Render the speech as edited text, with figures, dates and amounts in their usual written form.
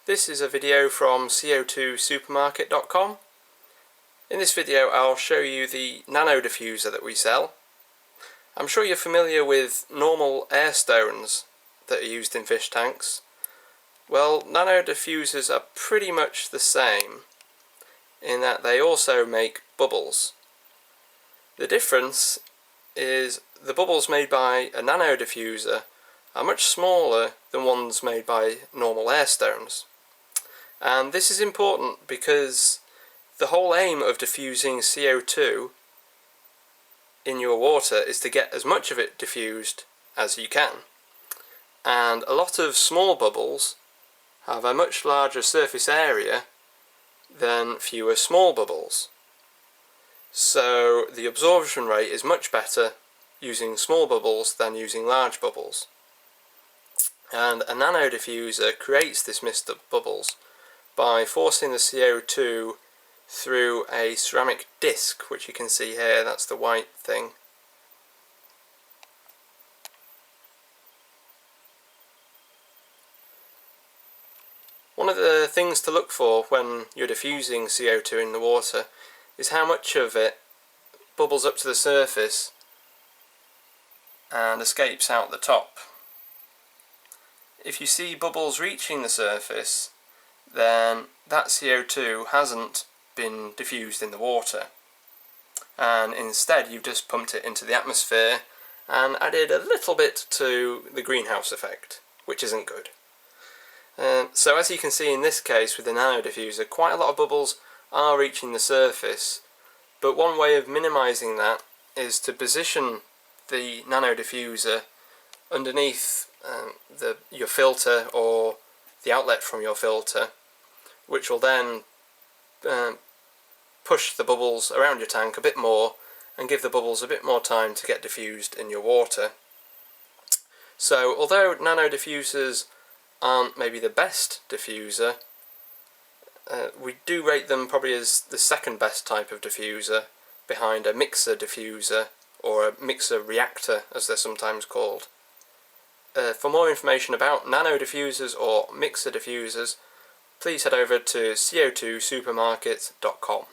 This is a video from CO2supermarket.com. In this video I'll show you the Nano Diffuser that we sell. I'm sure you're familiar with normal air stones that are used in fish tanks. Well, Nano Diffusers are pretty much the same in that they also make bubbles. The difference is the bubbles made by a Nano Diffuser are much smaller than ones made by normal air stones. And this is important because the whole aim of diffusing CO2 in your water is to get as much of it diffused as you can. And a lot of small bubbles have a much larger surface area than fewer small bubbles. So the absorption rate is much better using small bubbles than using large bubbles. And a nano diffuser creates this mist of bubbles by forcing the CO2 through a ceramic disc, which you can see here, that's the white thing. One of the things to look for when you're diffusing CO2 in the water is how much of it bubbles up to the surface and escapes out the top. If you see bubbles reaching the surface, then that CO2 hasn't been diffused in the water, and instead you've just pumped it into the atmosphere and added a little bit to the greenhouse effect, which isn't good. So as you can see in this case with the Nano Diffuser, quite a lot of bubbles are reaching the surface, but one way of minimising that is to position the Nano Diffuser underneath your filter or the outlet from your filter, which will then push the bubbles around your tank a bit more and give the bubbles a bit more time to get diffused in your water. So although Nano Diffusers aren't maybe the best diffuser, we do rate them probably as the second best type of diffuser behind a mixer diffuser or a mixer reactor as they're sometimes called. For more information about nano diffusers or mixer diffusers, please head over to CO2supermarket.com.